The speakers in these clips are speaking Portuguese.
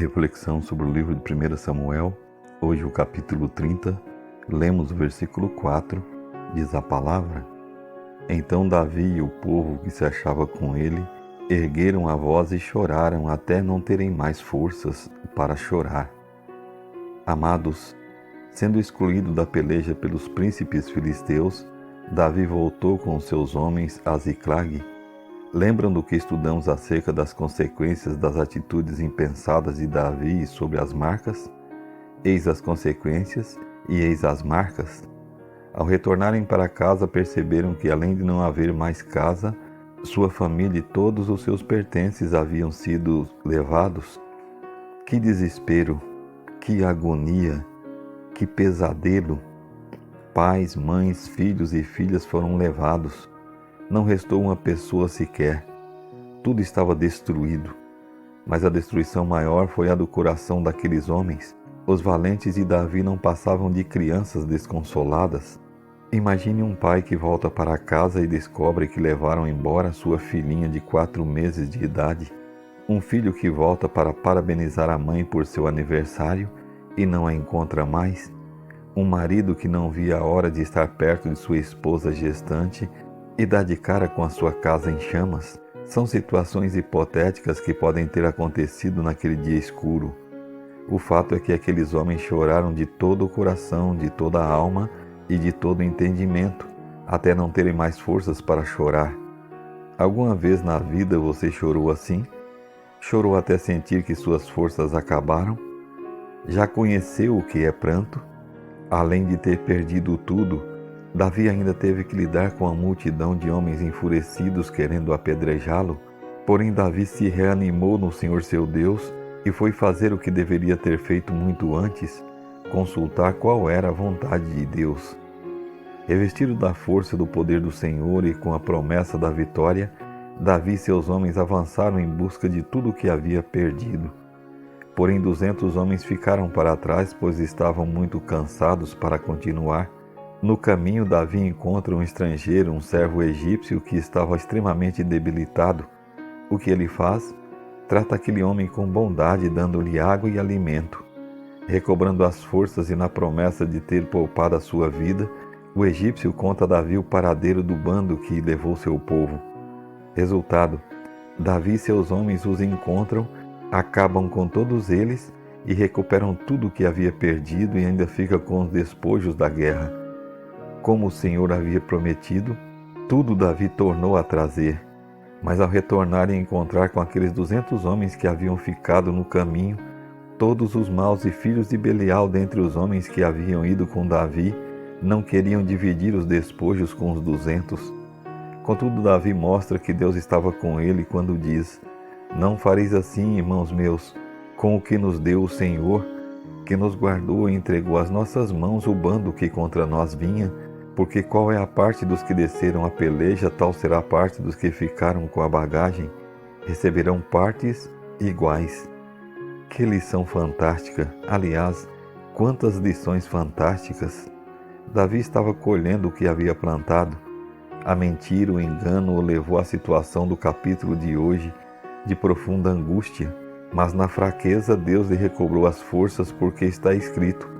Reflexão sobre o livro de 1 Samuel, hoje o capítulo 30, lemos o versículo 4, diz a palavra: Então Davi e o povo que se achava com ele ergueram a voz e choraram até não terem mais forças para chorar. Amados, sendo excluído da peleja pelos príncipes filisteus, Davi voltou com seus homens a Ziclag. Lembram do que estudamos acerca das consequências das atitudes impensadas de Davi sobre as marcas? Eis as consequências e eis as marcas. Ao retornarem para casa, perceberam que, além de não haver mais casa, sua família e todos os seus pertences haviam sido levados. Que desespero, que agonia, que pesadelo! Pais, mães, filhos e filhas foram levados. Não restou uma pessoa sequer. Tudo estava destruído. Mas a destruição maior foi a do coração daqueles homens. Os valentes de Davi não passavam de crianças desconsoladas. Imagine um pai que volta para casa e descobre que levaram embora sua filhinha de 4 meses de idade. Um filho que volta para parabenizar a mãe por seu aniversário e não a encontra mais. Um marido que não via a hora de estar perto de sua esposa gestante e dá de cara com a sua casa em chamas. São situações hipotéticas que podem ter acontecido naquele dia escuro. O fato é que aqueles homens choraram de todo o coração, de toda a alma e de todo o entendimento, até não terem mais forças para chorar. Alguma vez na vida você chorou assim? Chorou até sentir que suas forças acabaram? Já conheceu o que é pranto? Além de ter perdido tudo, Davi ainda teve que lidar com a multidão de homens enfurecidos querendo apedrejá-lo. Porém, Davi se reanimou no Senhor seu Deus e foi fazer o que deveria ter feito muito antes, consultar qual era a vontade de Deus. Revestido da força do poder do Senhor e com a promessa da vitória, Davi e seus homens avançaram em busca de tudo o que havia perdido. Porém, 200 homens ficaram para trás, pois estavam muito cansados para continuar. No caminho, Davi encontra um estrangeiro, um servo egípcio que estava extremamente debilitado. O que ele faz? Trata aquele homem com bondade, dando-lhe água e alimento. Recobrando as forças e na promessa de ter poupado a sua vida, o egípcio conta a Davi o paradeiro do bando que levou seu povo. Resultado: Davi e seus homens os encontram, acabam com todos eles e recuperam tudo o que havia perdido e ainda fica com os despojos da guerra. Como o Senhor havia prometido, tudo Davi tornou a trazer. Mas ao retornar e encontrar com aqueles 200 homens que haviam ficado no caminho, todos os maus e filhos de Belial dentre os homens que haviam ido com Davi não queriam dividir os despojos com os 200. Contudo, Davi mostra que Deus estava com ele quando diz: Não fareis assim, irmãos meus, com o que nos deu o Senhor, que nos guardou e entregou às nossas mãos o bando que contra nós vinha, porque qual é a parte dos que desceram a peleja, tal será a parte dos que ficaram com a bagagem. Receberão partes iguais. Que lição fantástica! Aliás, quantas lições fantásticas! Davi estava colhendo o que havia plantado. A mentira, o engano o levou à situação do capítulo de hoje, de profunda angústia. Mas na fraqueza Deus lhe recobrou as forças, porque está escrito: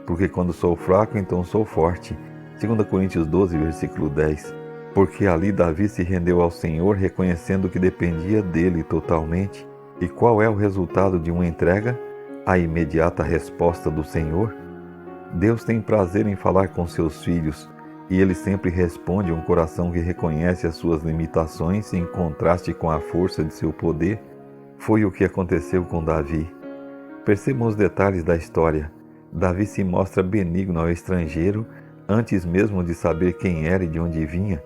Porque quando sou fraco, então sou forte. 2 Coríntios 12, versículo 10. Porque ali Davi se rendeu ao Senhor, reconhecendo que dependia dele totalmente. E qual é o resultado de uma entrega? A imediata resposta do Senhor. Deus tem prazer em falar com seus filhos, e ele sempre responde a um coração que reconhece as suas limitações em contraste com a força de seu poder. Foi o que aconteceu com Davi. Percebam os detalhes da história. Davi se mostra benigno ao estrangeiro, antes mesmo de saber quem era e de onde vinha.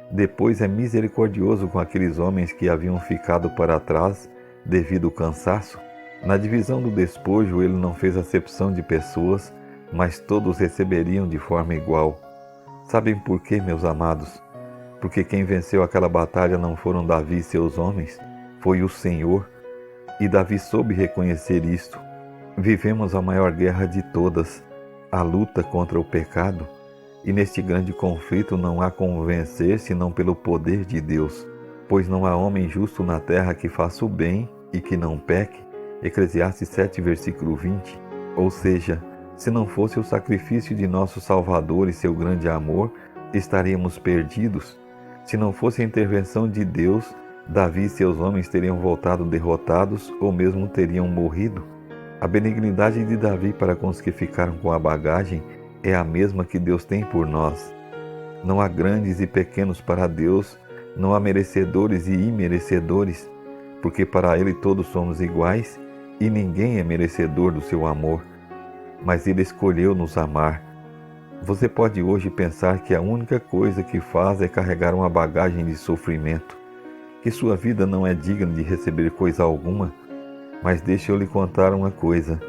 Depois é misericordioso com aqueles homens que haviam ficado para trás devido ao cansaço. Na divisão do despojo ele não fez acepção de pessoas, mas todos receberiam de forma igual. Sabem por quê, meus amados? Porque quem venceu aquela batalha não foram Davi e seus homens, foi o Senhor. E Davi soube reconhecer isto. Vivemos a maior guerra de todas, a luta contra o pecado. E neste grande conflito não há como vencer senão pelo poder de Deus, pois não há homem justo na terra que faça o bem e que não peque, Eclesiastes 7, versículo 20. Ou seja, se não fosse o sacrifício de nosso Salvador e seu grande amor, estaríamos perdidos. Se não fosse a intervenção de Deus, Davi e seus homens teriam voltado derrotados ou mesmo teriam morrido. A benignidade de Davi para com os que ficaram com a bagagem é a mesma que Deus tem por nós. Não há grandes e pequenos para Deus, não há merecedores e imerecedores, porque para Ele todos somos iguais e ninguém é merecedor do seu amor. Mas Ele escolheu nos amar. Você pode hoje pensar que a única coisa que faz é carregar uma bagagem de sofrimento, que sua vida não é digna de receber coisa alguma, mas deixe eu lhe contar uma coisa: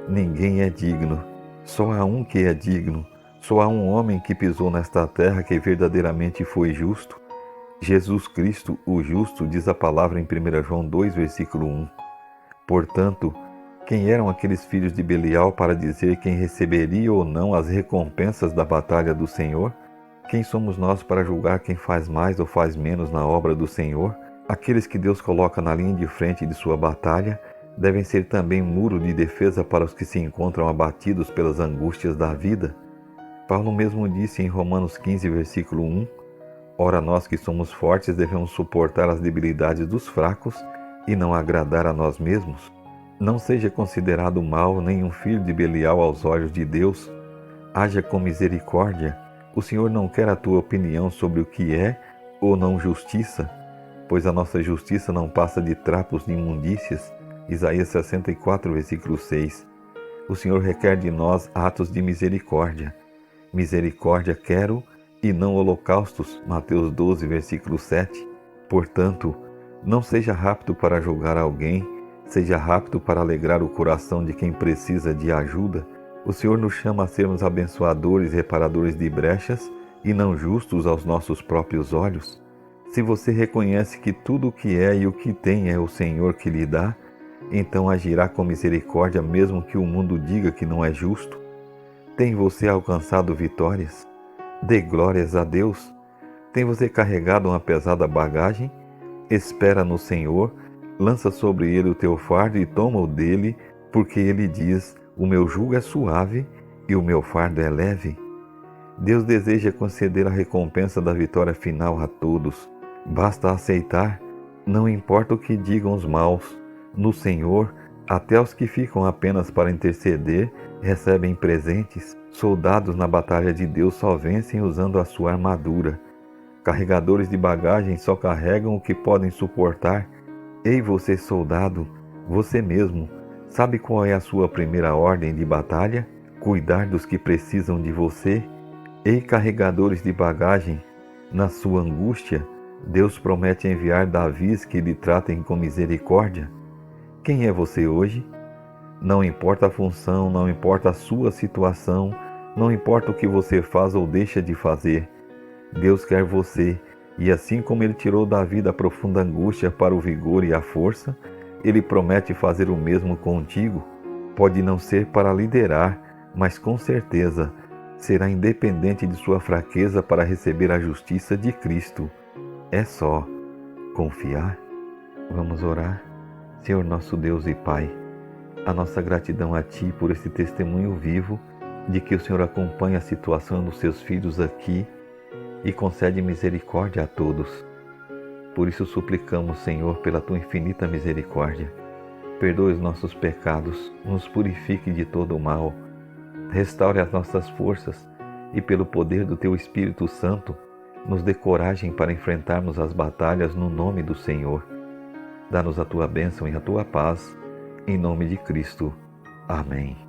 ninguém é digno, só há um que é digno, só há um homem que pisou nesta terra que verdadeiramente foi justo. Jesus Cristo, o justo, diz a palavra em 1 João 2, versículo 1. Portanto, quem eram aqueles filhos de Belial para dizer quem receberia ou não as recompensas da batalha do Senhor? Quem somos nós para julgar quem faz mais ou faz menos na obra do Senhor? Aqueles que Deus coloca na linha de frente de sua batalha devem ser também muro de defesa para os que se encontram abatidos pelas angústias da vida. Paulo mesmo disse em Romanos 15, versículo 1, Ora, nós que somos fortes devemos suportar as debilidades dos fracos e não agradar a nós mesmos. Não seja considerado mau nem um filho de Belial aos olhos de Deus. Haja com misericórdia. O Senhor não quer a tua opinião sobre o que é ou não justiça, pois a nossa justiça não passa de trapos de imundícias. Isaías 64, versículo 6. O Senhor requer de nós atos de misericórdia. Misericórdia quero e não holocaustos. Mateus 12, versículo 7. Portanto, não seja rápido para julgar alguém, seja rápido para alegrar o coração de quem precisa de ajuda. O Senhor nos chama a sermos abençoadores e reparadores de brechas e não justos aos nossos próprios olhos. Se você reconhece que tudo o que é e o que tem é o Senhor que lhe dá, então agirá com misericórdia mesmo que o mundo diga que não é justo. Tem você alcançado vitórias? Dê glórias a Deus. Tem você carregado uma pesada bagagem? Espera no Senhor, lança sobre Ele o teu fardo e toma-o dele, porque Ele diz, o meu jugo é suave e o meu fardo é leve. Deus deseja conceder a recompensa da vitória final a todos. Basta aceitar, não importa o que digam os maus. No Senhor, até os que ficam apenas para interceder recebem presentes. Soldados na batalha de Deus só vencem usando a sua armadura. Carregadores de bagagem só carregam o que podem suportar. Ei, você soldado, você mesmo, sabe qual é a sua primeira ordem de batalha? Cuidar dos que precisam de você? Ei, carregadores de bagagem, na sua angústia, Deus promete enviar Davis que lhe tratem com misericórdia. Quem é você hoje? Não importa a função, não importa a sua situação, não importa o que você faz ou deixa de fazer. Deus quer você, e assim como Ele tirou Davi da profunda angústia para o vigor e a força, Ele promete fazer o mesmo contigo. Pode não ser para liderar, mas com certeza será independente de sua fraqueza para receber a justiça de Cristo. É só confiar. Vamos orar. Senhor nosso Deus e Pai, a nossa gratidão a Ti por esse testemunho vivo de que o Senhor acompanha a situação dos seus filhos aqui e concede misericórdia a todos. Por isso suplicamos, Senhor, pela Tua infinita misericórdia. Perdoe os nossos pecados, nos purifique de todo o mal, restaure as nossas forças e pelo poder do Teu Espírito Santo, nos dê coragem para enfrentarmos as batalhas no nome do Senhor. Dá-nos a Tua bênção e a Tua paz, em nome de Cristo. Amém.